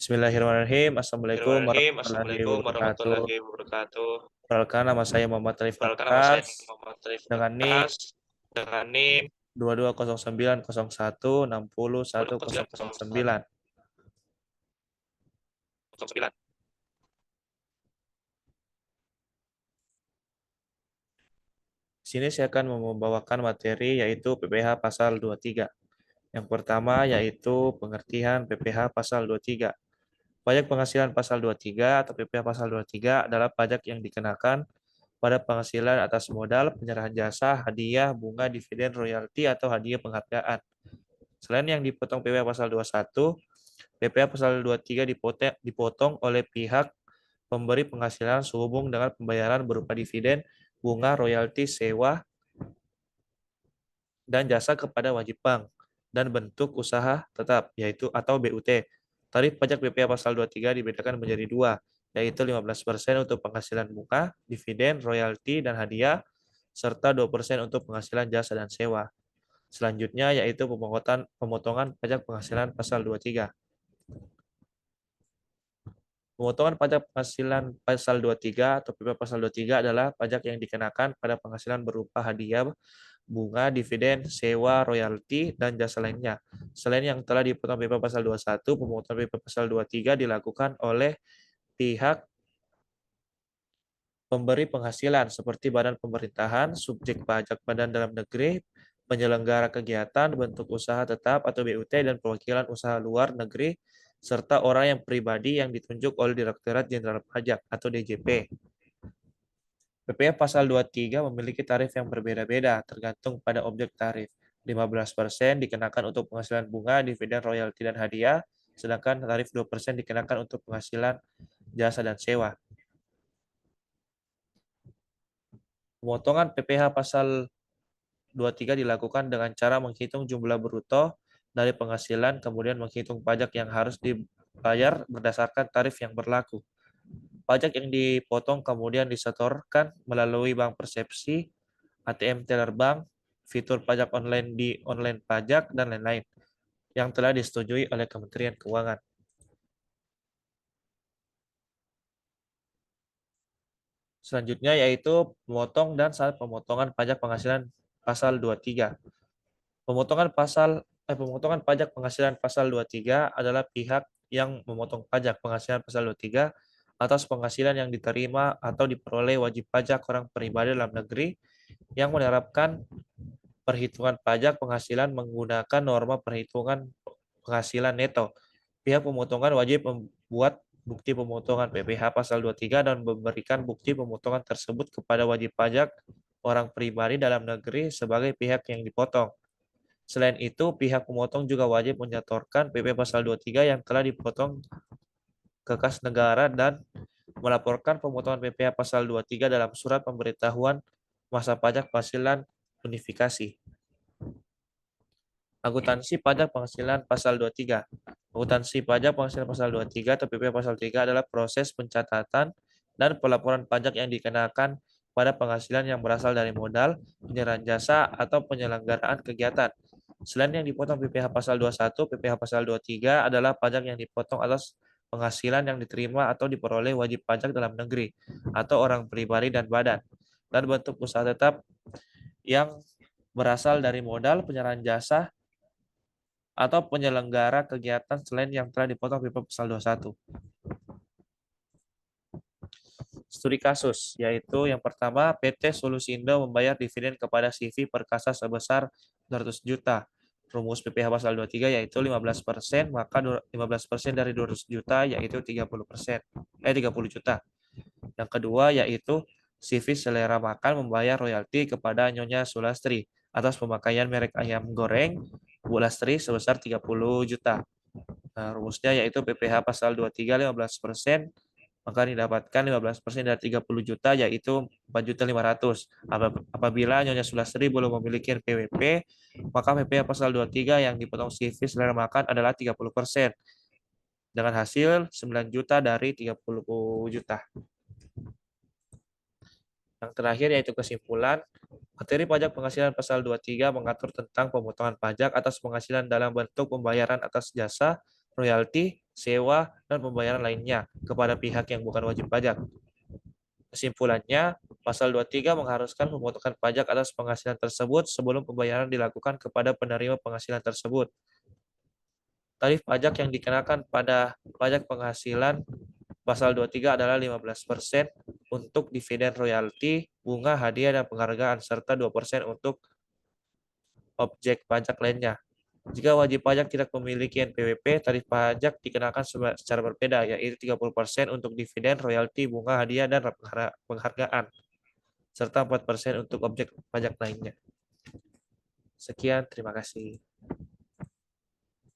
Bismillahirrahmanirrahim. Assalamualaikum Bismillahirrahmanirrahim. warahmatullahi Assalamualaikum wabarakatuh. warahmatullahi wabarakatuh. Perkenalkan nama saya Muhammad Arif Perkenalkan nama saya Bakas Muhammad Arif dengan NIK Bakas dengan NIM 220901601009. 2209. Di sini saya akan membawakan materi yaitu PPh pasal 23. Yang pertama yaitu pengertian PPh pasal 23. Pajak penghasilan pasal 23 atau PPh pasal 23 adalah pajak yang dikenakan pada penghasilan atas modal, penyerahan jasa, hadiah, bunga, dividen, royalti, atau hadiah penghargaan. Selain yang dipotong PPh pasal 21, PPh pasal 23 dipotong oleh pihak pemberi penghasilan sehubung dengan pembayaran berupa dividen, bunga, royalti, sewa, dan jasa kepada wajib bank dan bentuk usaha tetap, yaitu atau BUT. Tarif pajak PPh pasal 23 dibedakan menjadi dua, yaitu 15% untuk penghasilan bunga, dividen, royalti, dan hadiah, serta 2% untuk penghasilan jasa dan sewa. Selanjutnya yaitu pemotongan pajak penghasilan pasal 23. Pemotongan pajak penghasilan pasal 23 atau PPh pasal 23 adalah pajak yang dikenakan pada penghasilan berupa hadiah, bunga, dividen, sewa, royalti, dan jasa lainnya. Selain yang telah dipotong PPh pasal 21, pemotongan PPh pasal 23 dilakukan oleh pihak pemberi penghasilan seperti badan pemerintahan, subjek pajak badan dalam negeri, penyelenggara kegiatan, bentuk usaha tetap atau BUT, dan perwakilan usaha luar negeri, serta orang yang pribadi yang ditunjuk oleh Direktorat Jenderal Pajak atau DJP. PPh pasal 23 memiliki tarif yang berbeda-beda tergantung pada objek tarif. 15% dikenakan untuk penghasilan bunga, dividen, royalti, dan hadiah, sedangkan tarif 2% dikenakan untuk penghasilan jasa dan sewa. Pemotongan PPh pasal 23 dilakukan dengan cara menghitung jumlah bruto dari penghasilan, kemudian menghitung pajak yang harus dibayar berdasarkan tarif yang berlaku. Pajak yang dipotong kemudian disetorkan melalui bank persepsi, ATM teller bank, fitur pajak online di online pajak, dan lain-lain yang telah disetujui oleh Kementerian Keuangan. Selanjutnya yaitu memotong dan saat pemotongan pajak penghasilan pasal 23. Pemotongan pajak penghasilan pasal 23 adalah pihak yang memotong pajak penghasilan pasal 23 atas penghasilan yang diterima atau diperoleh wajib pajak orang pribadi dalam negeri yang menerapkan perhitungan pajak penghasilan menggunakan norma perhitungan penghasilan neto. Pihak pemotongan wajib membuat bukti pemotongan PPh pasal 23 dan memberikan bukti pemotongan tersebut kepada wajib pajak orang pribadi dalam negeri sebagai pihak yang dipotong. Selain itu, pihak pemotong juga wajib menyetorkan PPh pasal 23 yang telah dipotong ke kas negara dan melaporkan pemotongan PPh pasal 23 dalam surat pemberitahuan masa pajak penghasilan unifikasi. Akuntansi pajak penghasilan pasal 23. Akuntansi pajak penghasilan pasal 23 atau PPh pasal 3 adalah proses pencatatan dan pelaporan pajak yang dikenakan pada penghasilan yang berasal dari modal, penyerahan jasa, atau penyelenggaraan kegiatan. Selain yang dipotong PPh pasal 21, PPh pasal 23 adalah pajak yang dipotong atas penghasilan yang diterima atau diperoleh wajib pajak dalam negeri atau orang pribadi dan badan, dan bentuk usaha tetap yang berasal dari modal, penyerahan jasa, atau penyelenggara kegiatan selain yang telah dipotong PPh pasal 21. Studi kasus, yaitu yang pertama, PT Solusi Indo membayar dividen kepada CV Perkasa sebesar 200 juta. Rumus PPh pasal 23 yaitu 15%, maka 15% dari 200 juta yaitu 30 juta. Yang kedua yaitu CV Selera Makan membayar royalti kepada Nyonya Sulastri atas pemakaian merek ayam goreng Bu Lastri sebesar 30 juta. Nah, rumusnya yaitu PPh pasal 23 15%, maka didapatkan 15% dari 30 juta yaitu 4.500.000. Apabila Nyonya Sulastri belum memiliki NPWP, maka PPh pasal 23 yang dipotong CV Selera Makan adalah 30%. Dengan hasil 9 juta dari 30 juta. Yang terakhir yaitu kesimpulan, materi pajak penghasilan pasal 23 mengatur tentang pemotongan pajak atas penghasilan dalam bentuk pembayaran atas jasa, royalti, sewa, dan pembayaran lainnya kepada pihak yang bukan wajib pajak. Kesimpulannya, Pasal 23 mengharuskan pemotongan pajak atas penghasilan tersebut sebelum pembayaran dilakukan kepada penerima penghasilan tersebut. Tarif pajak yang dikenakan pada pajak penghasilan Pasal 23 adalah 15% untuk dividen royalti, bunga, hadiah, dan penghargaan, serta 2% untuk objek pajak lainnya. Jika wajib pajak tidak memiliki NPWP, tarif pajak dikenakan secara berbeda, yaitu 30% untuk dividen, royalti, bunga, hadiah, dan penghargaan, serta 4% untuk objek pajak lainnya. Sekian, terima kasih.